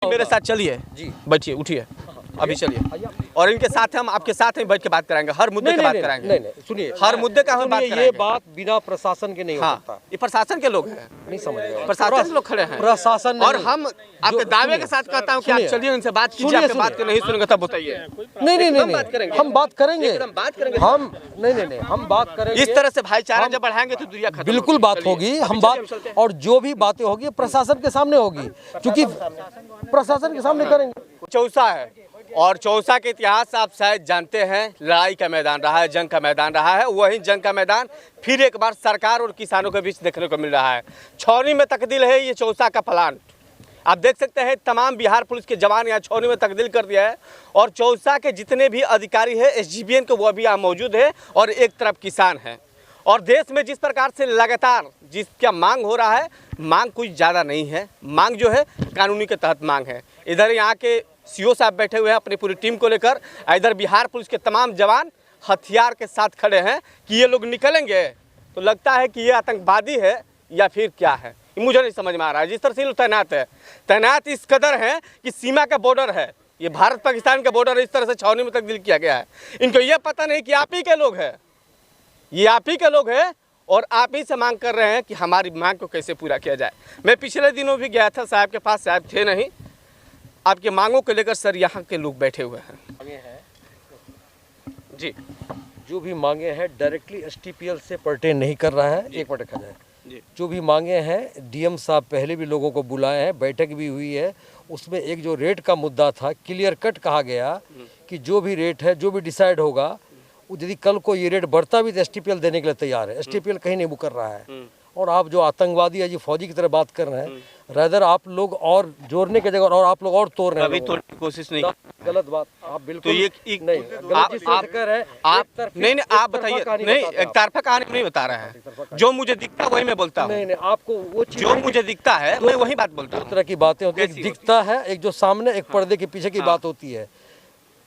मेरे साथ चलिए जी, बैठिए, उठिए, अभी चलिए और इनके साथ हम आपके साथ ही बैठ के बात कराएंगे, हर मुद्दे की बात कराएंगे। नहीं, सुनिए, हर मुद्दे का हम बात कराएंगे। ये बात बिना प्रशासन के नहीं हो सकता। ये प्रशासन के लोग हैं, नहीं समझ रहे, प्रशासन के लोग खड़े हैं, प्रशासन और हम आपके दावे के साथ कहता हूँ कि आप चलिए उनसे बात कीजिए, आपके बात को नहीं सुनेंगे तब बताइए। नहीं, हम बात करेंगे, हम बात करेंगे, हम नहीं, हम बात करेंगे। इस तरह से भाईचारा जब बढ़ाएंगे तो दुनिया खत्म, बिल्कुल बात होगी, हम बात, और जो भी बातें होगी प्रशासन के सामने होगी, क्योंकि प्रशासन के सामने करेंगे। चौसा है और चौसा के इतिहास आप शायद जानते हैं, लड़ाई का मैदान रहा है, जंग का मैदान रहा है। वही जंग का मैदान फिर एक बार सरकार और किसानों के बीच देखने को मिल रहा है। छौनी में तब्दील है ये चौसा का प्लांट। आप देख सकते हैं तमाम बिहार पुलिस के जवान यहाँ छौनी में तब्दील कर दिया है और चौसा के जितने भी अधिकारी हैं SGBN के वो भी यहाँ मौजूद है और एक तरफ किसान है। और देश में जिस प्रकार से लगातार जिसका मांग हो रहा है, मांग कुछ ज़्यादा नहीं है, मांग जो है कानूनी के तहत मांग है। इधर यहाँ के CO साहब बैठे हुए हैं अपनी पूरी टीम को लेकर, इधर बिहार पुलिस के तमाम जवान हथियार के साथ खड़े हैं कि ये लोग निकलेंगे तो लगता है कि ये आतंकवादी है या फिर क्या है, मुझे नहीं समझ में आ रहा है। जिस तरह से लोग तैनात इस कदर हैं कि सीमा का बॉर्डर है, ये भारत पाकिस्तान का बॉर्डर है, इस तरह से छावनी में तब्दील किया गया है। इनको ये पता नहीं कि आप ही के लोग हैं, ये आप ही के लोग हैं और आप ही से मांग कर रहे हैं कि हमारी मांग को कैसे पूरा किया जाए। मैं पिछले दिनों भी गया था साहब के पास, साहब थे नहीं। आपकी मांगों को लेकर सर यहाँ के लोग बैठे हुए हैं। मांगे हैं जी, जो भी मांगे हैं डायरेक्टली STPL से पर्टेन नहीं कर रहा है। एक मिनट खा जाए, जो भी मांगे हैं DM साहब पहले भी लोगों को बुलाए हैं, बैठक भी हुई है। उसमें एक जो रेट का मुद्दा था क्लियर कट कहा गया कि जो भी रेट है, जो भी डिसाइड होगा, यदि कल को ये रेट बढ़ता भी तो STPL देने के लिए तैयार है। STPL कहीं नहीं बुक कर रहा है। और आप जो आतंकवादी है जी फौजी की तरह बात कर रहे हैं, रादर आप लोग और जोड़ने की जगह और आप लोग और तोड़ रहे हैं। अभी तोड़ने की कोशिश नहीं, गलत बात आप बिल्कुल तो ये नहीं, आप नहीं आप बताइए। नहीं, एक तरफा कहानी नहीं बता रहा है, जो मुझे दिखता है वही मैं बोलता हूँ। नहीं, आपको वो चीज जो मुझे दिखता है मैं वही बात बोलता हूँ। दो तरह की बातें होती है, एक दिखता है, एक जो सामने एक पर्दे के पीछे की बात होती है।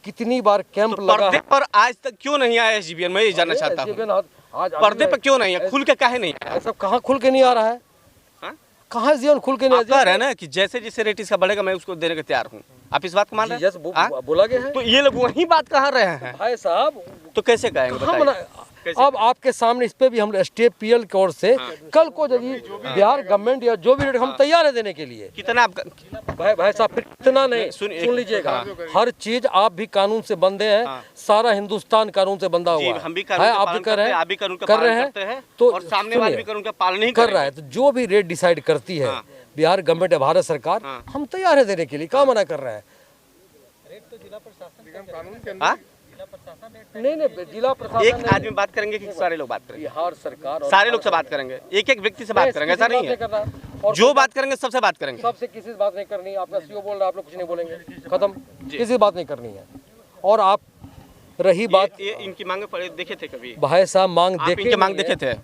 कितनी बार कैंप लगा पर्दे पर आज तक क्यों नहीं आया SGBN, मैं ये जानना चाहता हूँ। पर्दे पर क्यों नहीं है, खुल के काहे नहीं है? सब कहाँ खुल के नहीं आ रहा है, कहाँ जीवन खुल के नहीं आ रहा है ना कि जैसे जैसे रेट इसका बढ़ेगा मैं उसको देने के तैयार हूँ। आप इस बात को मान रहे हैं? बोला गया है तो ये लोग वही बात कह रहे हैं भाई साहब, तो कैसे कहेंगे? अब आपके सामने इस पे भी हम STPL की ओर से कल को यदि बिहार गवर्नमेंट या जो भी रेट हम तैयार है देने के लिए। कितना आप भाई साहब फिर कितना नहीं, सुन लीजिएगा, हर चीज आप भी कानून से बंधे हैं। सारा हिंदुस्तान कानून से बंधा हुआ है। हम भी आप भी कर रहे हैं तो सामने वाले भी कानून का पालन नहीं कर रहा है। तो जो भी रेट डिसाइड करती है बिहार गवर्नमेंट या भारत सरकार, हम तैयार है देने के लिए। क्या मना कर रहा है? नहीं, जिला प्रशासन एक आदमी बात करेंगे कि सारे लोग बात करेंगे? बिहार सरकार सारे लोग से बात करेंगे, एक एक व्यक्ति से बात करेंगे, ऐसा नहीं है। जो बात करेंगे सबसे बात करेंगे, सबसे किसी से बात नहीं करनी। आपका CO बोल रहा है, आप लोग कुछ नहीं बोलेंगे, खत्म, किसी से बात नहीं करनी है। और आप रही बात इनकी मांगे पर देखे थे कभी भाई साहब? मांग देखे थे?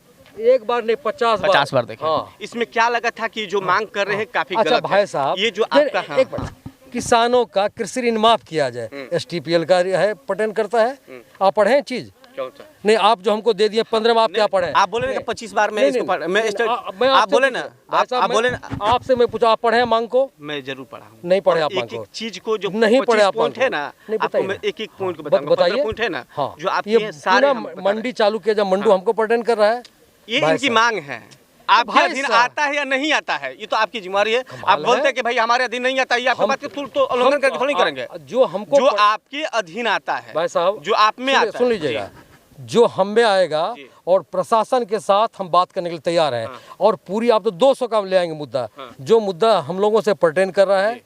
एक बार नहीं 50 बार देखे। इसमें क्या लगा था कि जो मांग कर रहे हैं काफी गलत है? भाई साहब ये जो आपका किसानों का कृषि ऋण माफ किया जाए, STPL का है पर्टेन करता है। आप पढ़े चीज नहीं, आप जो हमको दे दिए 15 में आप क्या पढ़े? आप बोले ना 25 बार मैं इसको आप बोले ना, आप बोले ना, आपसे मैं पूछा आप पढ़े मांग को? मैं जरूर पढ़ा हूँ। नहीं पढ़े आप एक चीज को जो नहीं पढ़े आप पॉइंट है ना, आपको मैं एक एक पॉइंट को बताइए। पॉइंट है ना जो आप ये सारे मंडी चालू किया, जब मंडू हमको पर्टेन कर रहा है, ये इनकी मांग है। आपके अधीन आता है या नहीं आता है ये तो आपकी जिम्मेदारी है। आप बोलते हैं कि भाई हमारे अधीन नहीं आता, ये आपकी बात तो उल्लंघन करके थोड़ी करेंगे। जो हमको, जो आपके अधीन आता है भाई साहब, जो आप में आता है, सुन लीजिएगा, जो हम में आएगा और प्रशासन के साथ हम बात करने के लिए तैयार हैं। और पूरी आप तो 200 का ले आएंगे मुद्दा, जो मुद्दा हम लोगों से पर्टेन कर रहा है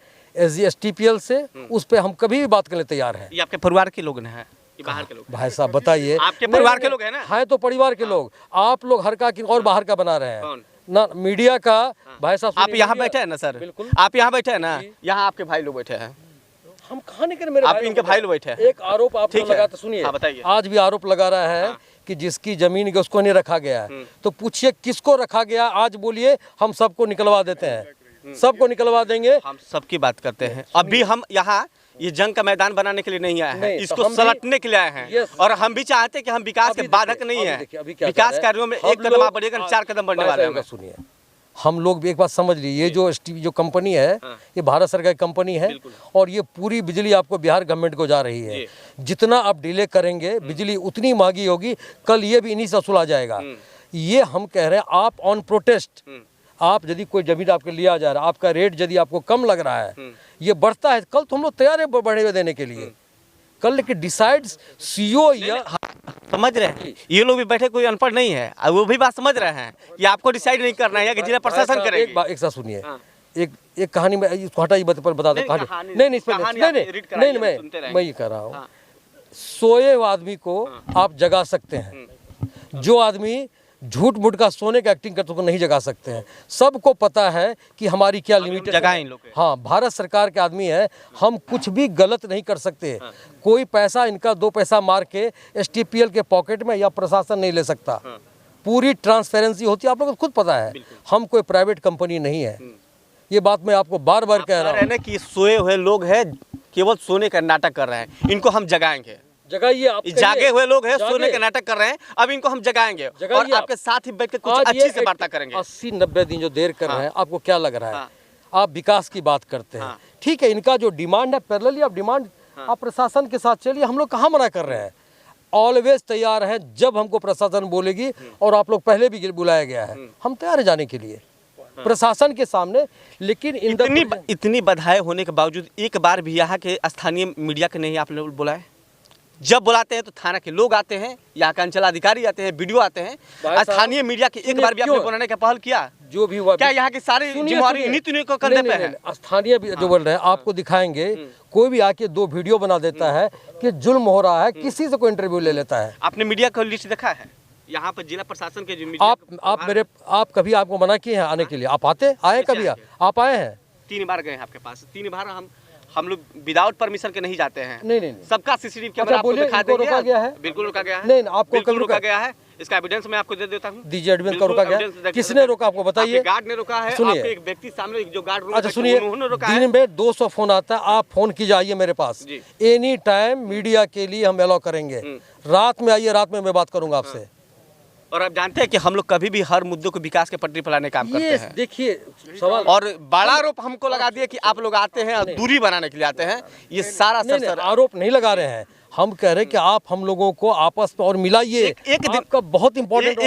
STPL से, उस पर हम कभी भी बात करने तैयार हैं। ये आपके परिवार के लोग हैं, बाहर के लोग? भाई साहब बताइए, आपके परिवार के लोग हैं ना? है तो परिवार के लोग। आप लोग हर का और बाहर का बना रहे हैं ना, मीडिया का। भाई साहब आप यहाँ बैठे हैं ना सर? बिल्कुल, आप यहाँ बैठे हैं ना, यहाँ आपके भाई लोग बैठे हैं। हम कहाँ नहीं कर, मेरे आप इनके भाई लोग बैठे हैं। एक आरोप आप लगाते, सुनिए, बताइए। आज भी आरोप लगा रहा है कि जिसकी जमीन के उसको नहीं रखा गया है। तो पूछिए किसको रखा गया? आज बोलिए, हम सबको निकलवा देते हैं, सबको निकलवा देंगे। हम सबकी बात करते हैं। अभी हम यहाँ ये जंग का मैदान बनाने के लिए नहीं आए हैं, इसको सलटने के लिए आए हैं। और हम भी चाहते हैं कि हम विकास के बाधक नहीं है। विकास कार्यों में एक कदम आप बढ़ेगा, 4 कदम बढ़ने वाले हैं। सुनिए, हम लोग भी एक बात समझ लीजिए, ये जो कंपनी है ये भारत सरकार की कंपनी है और ये पूरी बिजली आपको बिहार गवर्नमेंट को जा रही है। जितना आप डिले करेंगे बिजली उतनी महंगी होगी, कल ये भी इन्हीं से वसूला जाएगा। ये हम कह रहे हैं, आप ऑन प्रोटेस्ट, आप यदि कोई जमीन आपके लिया जा रहा है, आपका रेट यदि आपको कम लग रहा है, ये बढ़ता है, कल तो हम लोग तैयार है बढ़े हुए देने के लिए। कल लेकिन डिसाइड्स सीईओ या समझ रहे हैं, ये लोग भी बैठे, कोई अनपढ़ नहीं है, वो भी बात समझ रहे हैं कि आपको डिसाइड नहीं करना है कि जिला प्रशासन करेगा। एक साथ सुनिए, एक कहानी में इसको हटा, पर बता दो कहानी। नहीं मैं ये कह रहा हूँ, सोए हुए आदमी को आप जगा सकते हैं, जो आदमी झूठ मूठ का सोने का एक्टिंग करते को नहीं जगा सकते हैं। सबको पता है कि हमारी क्या लिमिट है। हाँ, भारत सरकार के आदमी है, हम कुछ भी गलत नहीं कर सकते। कोई पैसा इनका 2 पैसा मार के एसटीपीएल के पॉकेट में या प्रशासन नहीं ले सकता। पूरी ट्रांसपेरेंसी होती है, आप लोगों को खुद पता है। हम कोई प्राइवेट कंपनी नहीं है, ये बात मैं आपको बार बार कह रहा हूँ कि सोए हुए लोग हैं, केवल सोने का नाटक कर रहे हैं, इनको हम जगाएंगे। जगाइए, आप जागे हुए लोग हैं, सोने का नाटक कर रहे हैं, अब इनको हम जगाएंगे और आपके साथ ही बैठ के कुछ अच्छी से वार्ता करेंगे। 80-90 दिन जो देर कर रहे हैं, आपको क्या लग रहा है? आप विकास की बात करते हैं, ठीक है, इनका जो डिमांड है पैरेलली आप डिमांड आप प्रशासन के साथ चलिए, हम लोग कहाँ मना कर रहे हैं, ऑलवेज तैयार है। जब हमको प्रशासन बोलेगी, और आप लोग पहले भी बुलाया गया है, हम तैयार है जाने के लिए प्रशासन के सामने। लेकिन इतनी बधाई होने के बावजूद एक बार भी यहाँ के स्थानीय मीडिया के नहीं आप लोग बुलाए। जब बुलाते हैं तो थाना के लोग आते हैं, यहाँ का अंचल अधिकारी आते हैं, वीडियो आते हैं, स्थानीय मीडिया के एक बार भी आपने बुलाने का पहल किया? जो भी हुआ, क्या यहाँ की सारी जिम्मेवारी इन्हीं को कंधे पे है? स्थानीय जो बोल रहे हैं आपको दिखाएंगे, कोई भी आके 2 वीडियो बना देता है कि जुल्म हो रहा है, किसी से कोई इंटरव्यू ले लेता है। आपने मीडिया का लिस्ट देखा है? यहाँ पर जिला प्रशासन के आप कभी आपको मना किए हैं आने के लिए? आप आए कभी? आप आए हैं? 3 बार गए हैं आपके पास, 3 बार हम लोग विदाउट परमिशन के नहीं जाते हैं। नहीं, सबका सीसीटीवी कैमरा आपको दिखा देंगे। रोका गया है? बिल्कुल रोका गया है। नहीं, आपको कभी रोका गया है, इसका एविडेंस मैं आपको दे देता हूँ। दीजिए, एविडेंस का रोका गया? किसने रोका आपको बताइए? गार्ड ने रोका है। सुनिए, एक व्यक्ति सामने जो गार्ड रूम, अच्छा सुनिए, दिन में 200 फोन आता है, आप फोन की जाइए मेरे पास, एनी टाइम मीडिया के लिए हम अलाउ करेंगे। रात में आइए, रात में मैं बात करूंगा आपसे। और आप जानते हैं कि हम लोग कभी भी हर मुद्दे को विकास के पटरी पर लाने का काम करते हैं। देखिए सवाल, और बड़ा आरोप हमको लगा दिया कि आप लोग आते हैं दूरी बनाने के लिए आते हैं। ये सारा आरोप नहीं लगा रहे हैं, हम कह रहे हैं कि आप हम लोगों को आपस में और मिलाइए। एक दिन का बहुत इंपॉर्टेंट,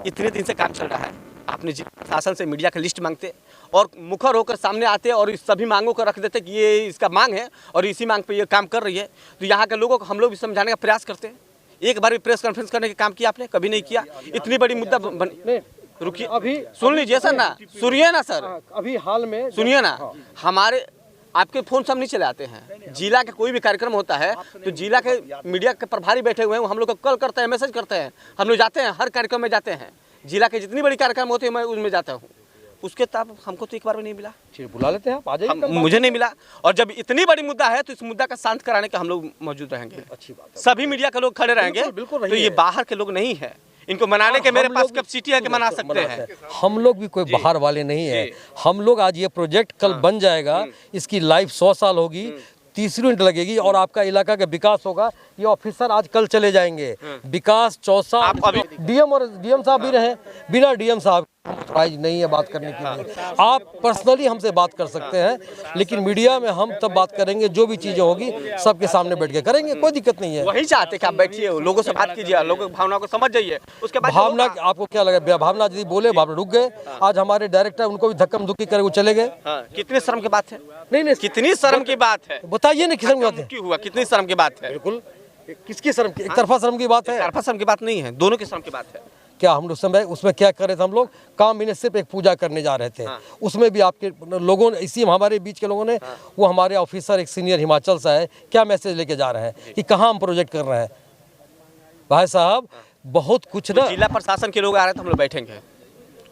इतने दिन से काम चल रहा है, आपने शासन से मीडिया का लिस्ट मांगते और मुखर होकर सामने आते और इस सभी मांगों को रख देते कि ये इसका मांग है और इसी मांग पे ये काम कर रही है। तो यहाँ के लोगों को हम लोग भी समझाने का प्रयास करते हैं। एक बार भी प्रेस कॉन्फ्रेंस करने का काम किया आपने? कभी नहीं किया। इतनी बड़ी मुद्दा रुकिए, अभी सुन लीजिए सर ना, सुनिए ना सर, अभी हाल में सुनिए ना। हमारे आपके फोन सब नहीं चले आते हैं। जिला का कोई भी कार्यक्रम होता है तो जिला के मीडिया के प्रभारी बैठे हुए हैं, हम लोग को कॉल करते हैं, मैसेज करते हैं, हम लोग जाते हैं, हर कार्यक्रम में जाते हैं। जिला के जितनी बड़ी कार्यक्रम होती है मैं उसमें जाता हूँ। उसके तब हमको तो एक बार भी नहीं मिला। बुला लेते हैं, आप आ जाइए। मुझे नहीं मिला, और जब इतनी बड़ी मुद्दा है तो इस मुद्दा का शांत कराने का हम लोग मौजूद रहेंगे। अच्छी बात है, सभी मीडिया के लोग खड़े रहेंगे। बिल्कुल तो ये बाहर के लोग नहीं है, इनको मनाने के मेरे पास कैपेसिटी है कि मना सकते हैं। हम लोग भी कोई बाहर वाले नहीं है। हम लोग आज ये प्रोजेक्ट कल बन जाएगा, इसकी लाइफ 100 साल होगी, 30 यूनिट लगेगी और आपका इलाका का विकास होगा। ये ऑफिसर आज कल चले जाएंगे, विकास चौसा, डीएम साहब भी रहे, बिना डीएम साहब प्राइज नहीं है बात करने के लिए। आप पर्सनली हमसे बात कर सकते हैं, लेकिन मीडिया में हम तब बात करेंगे जो भी चीजें होगी सबके सामने बैठ के करेंगे, कोई दिक्कत नहीं है। वही चाहते कि आप बैठिए, लोगों से बात कीजिए, लोगों की भावना को समझ जाइए। उसके बाद भावना, आपको क्या लगा? भावना यदि बोले, भावना रुक गए। आज हमारे डायरेक्टर उनको भी धक्कम धुक्की करे वो चले गए। कितनी शर्म की बात है? नहीं, कितनी शर्म की बात है, बताइए ना, किस शर्म की बात है? हुआ कितनी शर्म की बात है? बिल्कुल, किसकी शर्म की? एक तरफा शर्म की बात है? एक तरफा शर्म की बात नहीं है, दोनों की शर्म की बात है। क्या हम लोग समय उसमें क्या कर रहे थे? हम लोग काम में सिर्फ एक पूजा करने जा रहे थे। उसमें भी आपके लोगों ने, इसी हमारे बीच के लोगों ने, वो हमारे ऑफिसर एक सीनियर हिमाचल से है, क्या मैसेज लेके जा रहे हैं कि कहाँ हम प्रोजेक्ट कर रहे हैं? भाई साहब बहुत कुछ ना, जिला प्रशासन के लोग आ रहे थे, हम लोग बैठेंगे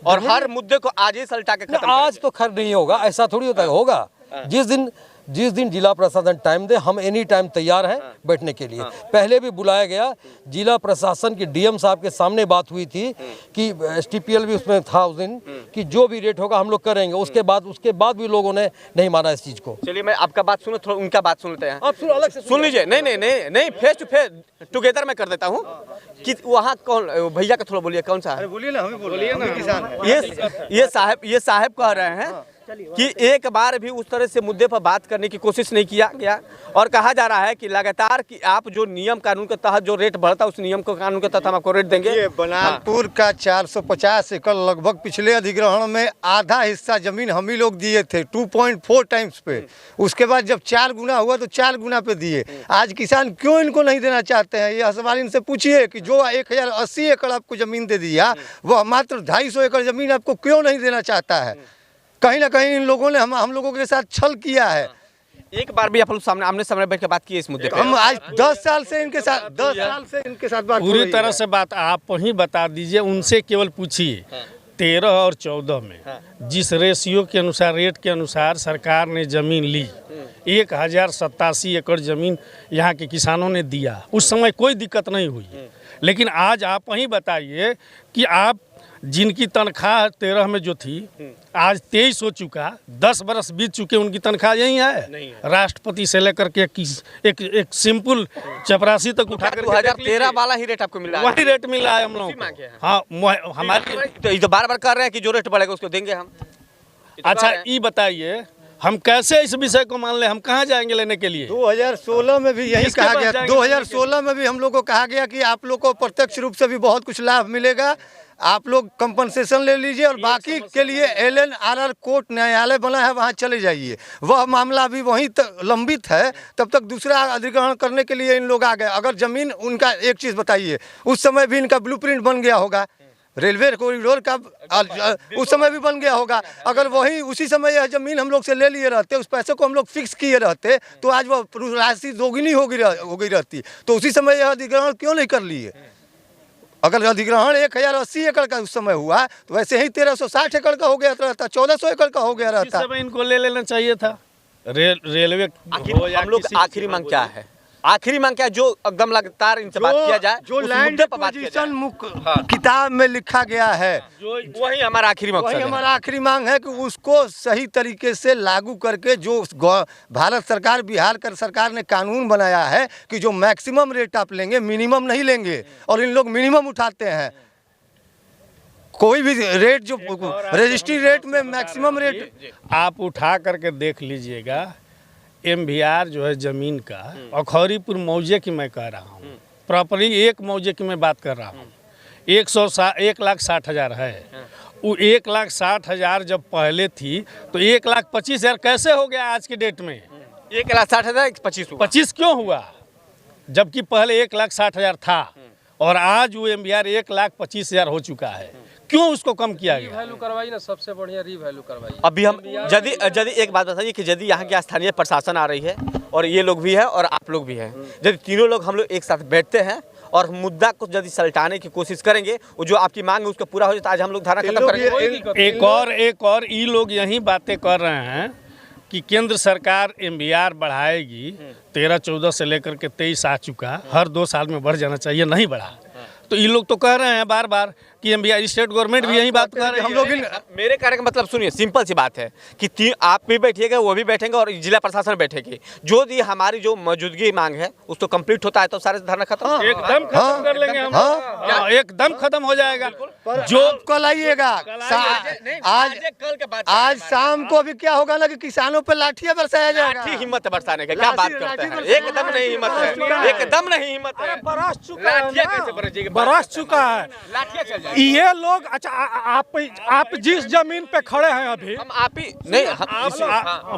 और हर मुद्दे को आज ही सलटा के खत्म। आज तो खैर नहीं होगा, ऐसा थोड़ी होता है, होगा जिस दिन जिला प्रशासन टाइम दे, हम एनी टाइम तैयार हैं बैठने के लिए। पहले भी बुलाया गया, जिला प्रशासन के डीएम साहब के सामने बात हुई थी कि STPL भी उसमें था उस दिन, कि जो भी रेट होगा हम लोग करेंगे। उसके बाद भी लोगों ने नहीं माना इस चीज को। चलिए मैं आपका बात सुनो, थोड़ा उनका बात सुन लेते हैं। आप सुनो, अलग से सुन लीजिए। नहीं, फेस टू फेस टुगेदर मैं कर देता हूँ कि वहाँ कौन भैया का थोड़ा बोलिए, कौन सा है? बोलिए ना, हमें बोलिए ना, किसान। ये साहब कह रहे हैं कि एक बार भी उस तरह से मुद्दे पर बात करने की कोशिश नहीं किया गया, और कहा जा रहा है कि लगातार कि आप जो नियम कानून के तहत जो रेट बढ़ता है उस नियम को कानून के तहत हम आपको रेट देंगे। ये बनारपुर का 450 एकड़ लगभग पिछले अधिग्रहण में आधा हिस्सा जमीन हम ही लोग दिए थे 2.4 टाइम्स पे। उसके बाद जब 4 गुना हुआ तो 4 गुना पे दिए। आज किसान क्यों इनको नहीं देना चाहते हैं? ये सवाल इनसे पूछिए कि जो 1080 एकड़ आपको जमीन दे दिया, वह मात्र 250 एकड़ जमीन आपको क्यों नहीं देना चाहता है? कहीं ना कहीं इन लोगों ने हम लोगों के साथ छल किया है। एक बार भी आप लोग सामने आमने सामने बैठ के बात की इस मुद्दे पे? हम आज 10 साल से इनके साथ बात पूरी तरह से बात आप ही बता दीजिए। उनसे केवल पूछिए 13 और 14 में जिस रेशियो के अनुसार, रेट के अनुसार सरकार ने जमीन ली, 1087 एकड़ जमीन यहाँ के किसानों ने दिया। उस समय कोई दिक्कत नहीं हुई। लेकिन आज आप ही बताइए कि आप जिनकी तनख्वाह 13 में जो थी आज 23 हो चुका, 10 बरस बीत चुके, उनकी तनख्वाह यही है। राष्ट्रपति से लेकर के एक सिंपल चपरासी तक उठा कर 2013 वाला ही रेट आपको मिल रहा है? वही रेट मिल रहा है हम लोगों को। हाँ, हमारे तो ये तो बार-बार कर रहे हैं कि जो रेट बढ़ेगा उसको देंगे हम। अच्छा, ये बताइए हम कैसे इस विषय को मान ले? हम कहाँ जाएंगे लेने के लिए? 2016 में भी यही कहा गया। 2016 में भी हम लोग को कहा गया कि आप लोग को प्रत्यक्ष रूप से भी बहुत कुछ लाभ मिलेगा, आप लोग कंपनसेशन ले लीजिए और बाकी के लिए LNRR कोर्ट न्यायालय बना है, वहाँ चले जाइए। वह मामला अभी वहीं तक लंबित है, तब तक दूसरा अधिग्रहण करने के लिए इन लोग आ गए। अगर जमीन उनका, एक चीज़ बताइए, उस समय भी इनका ब्लूप्रिंट बन गया होगा, रेलवे कॉरिडोर का उस समय भी बन गया होगा। अगर वही उसी समय यह जमीन हम लोग से ले लिए रहते, उस पैसे को हम लोग फिक्स किए रहते, तो आज वह राशि दोगुनी हो गई रहती। तो उसी समय यह अधिग्रहण क्यों नहीं कर लिए? अगर अधिग्रहण 1080 एकड़ का उस समय हुआ तो वैसे ही 1360 एकड़ का हो गया रहता, 1400 एकड़ का हो गया रहता। समय इनको ले लेना चाहिए था। रेलवे हम लोग आखिरी मांग क्या है? आखिरी मांग क्या है? जो एकदम लगातार इनसे बात किया जाए, जो लैंड एक्विजिशन किताब में लिखा गया है, वही हमारा आखिरी मकसद है। हमारा आखिरी मांग है कि उसको सही तरीके से लागू करके, जो भारत सरकार, बिहार सरकार ने कानून बनाया है कि जो मैक्सिमम रेट आप लेंगे, मिनिमम नहीं लेंगे, और इन लोग मिनिमम उठाते हैं। कोई भी रेट जो रजिस्ट्री रेट में मैक्सिमम रेट आप उठा करके देख लीजिएगा। MVR जो है ज़मीन का, अखौरीपुर मौजे की मैं कह रहा हूँ, प्रॉपरली एक मौजे की मैं बात कर रहा हूँ, 1,60,000 है। वो 1,60,000 जब पहले थी तो 1,25,000 कैसे हो गया आज के डेट में? 1,60,000 25 क्यों हुआ? जबकि पहले 1,60,000 था और आज वो MVR 1,25,000 हो चुका है। क्यों उसको कम किया गया? रीवैल्यू करवाई ना, सबसे बढ़िया रीवैल्यू करवाई। अभी हम यदि एक बात बताइए कि यदि यहाँ की स्थानीय प्रशासन आ रही है और ये लोग भी है और आप लोग भी हैं, यदि तीनों लोग हम लोग एक साथ बैठते हैं और मुद्दा को यदि सलटाने की कोशिश करेंगे, वो जो आपकी मांग है उसको पूरा हो जाए, तो आज हम लोग धारा खत्म करेंगे। एक और ये लोग यही बातें कर रहे हैं कि केंद्र सरकार MVR बढ़ाएगी। 13-14 से लेकर के 23 आ चुका, हर 2 साल में बढ़ जाना चाहिए, नहीं बढ़ा। तो ये लोग तो कह रहे हैं बार बार कि MVR, स्टेट गवर्नमेंट भी यही बात कर रहे हैं। हम लोग मेरे कहने का मतलब सुनिए, सिंपल सी बात है कि आप भी बैठिएगा, वो भी बैठेंगे और जिला प्रशासन बैठेगी। जो दी हमारी जो मौजूदगी मांग है उसको कंप्लीट होता है तो सारे धरना खत्म, एकदम खत्म कर लेंगे हम। एकदम खत्म हो जाएगा। जो कल आइएगा, आज शाम को भी क्या होगा ना कि किसानों पर लाठियां बरसाया जाएगा। लाठी हिम्मत बरसाने का क्या बात करते हैं? एकदम नहीं हिम्मत है, एकदम नहीं हिम्मत है। बरस चुका है ये लोग। अच्छा, आप जिस जमीन पे खड़े हैं अभी, हम आप ही नहीं,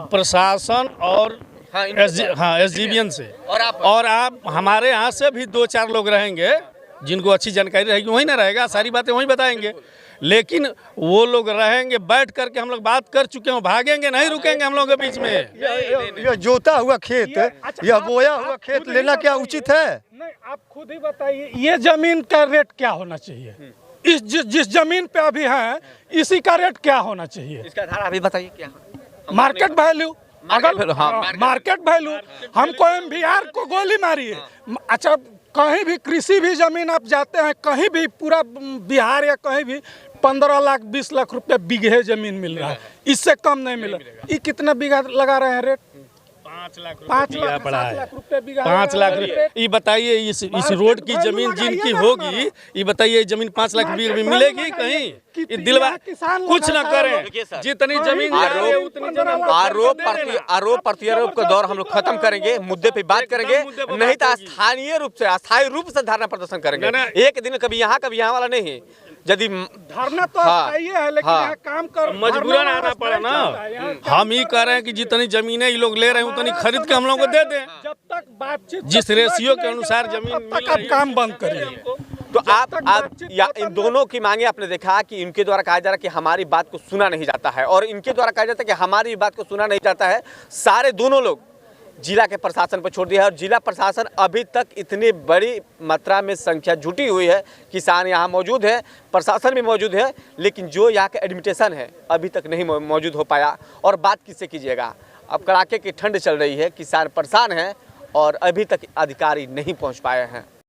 प्रशासन और SGBN से और आप हमारे यहाँ से भी 2-4 लोग रहेंगे जिनको अच्छी जानकारी रहेगी, वही ना रहेगा, सारी बातें वही बताएंगे। लेकिन वो लोग रहेंगे, बैठ करके हम लोग बात कर चुके हैं, भागेंगे नहीं, रुकेंगे हम लोग के बीच में। यह जोता हुआ खेत, यह बोया हुआ खेत लेना क्या उचित है? नहीं, आप खुद ही बताइए, ये जमीन का रेट क्या होना चाहिए? इस जिस जमीन पे अभी है, इसी का रेट क्या होना चाहिए? इसका आधार अभी बताइए क्या? मार्केट वैल्यू अगर मार्केट वैल्यू, हमको MVR को गोली मारी है। अच्छा, कहीं भी कृषि भी जमीन आप जाते हैं, कहीं भी पूरा बिहार या कहीं भी 15 लाख 20 लाख रुपए बीघे जमीन मिल रहा है, इससे कम नहीं मिला। ये कितना बीघा लगा रहे हैं रेट? 5 लाख बीघा पड़ा है। 7 लाख रुपए बीघा। 5 लाख रुपए। ये बताइए इस रोड की जमीन जिनकी होगी, ये बताइए जमीन 5 लाख बीघे में मिलेगी कहीं? ये दिलवा कुछ ना करें, जितनी जमीन आरोप प्रत्यारोप का दौर हम लोग खत्म करेंगे, मुद्दे पे बात करेंगे, नहीं तो स्थानीय रूप से अस्थायी रूप से धरना प्रदर्शन करेंगे। एक दिन कभी यहाँ वाला नहीं है। यदि धरना तो चाहिए है, लेकिन यहाँ काम कर मजबूरन आना पड़ा ना। हम ही कह रहे हैं कि जितनी जमीनें ये लोग ले रहे हैं उतनी खरीद के हम लोग को दे दें। जब तक बातचीत, जिस रेशियो के अनुसार जमीन तब तक आप काम बंद करिए। तो आप या इन दोनों की मांगे आपने देखा कि इनके द्वारा कहा जा रहा है कि हमारी बात को सुना नहीं जाता है, और इनके द्वारा कहा जाता है कि हमारी बात को सुना नहीं जाता है। सारे दोनों लोग जिला के प्रशासन पर छोड़ दिया है, और जिला प्रशासन अभी तक इतनी बड़ी मात्रा में संख्या जुटी हुई है, किसान यहाँ मौजूद है, प्रशासन भी मौजूद है, लेकिन जो यहाँ का एडमिनिस्ट्रेशन है अभी तक नहीं मौजूद हो पाया। और बात किससे कीजिएगा, अब कड़ाके की ठंड चल रही है, किसान परेशान हैं और अभी तक अधिकारी नहीं पहुँच पाए हैं।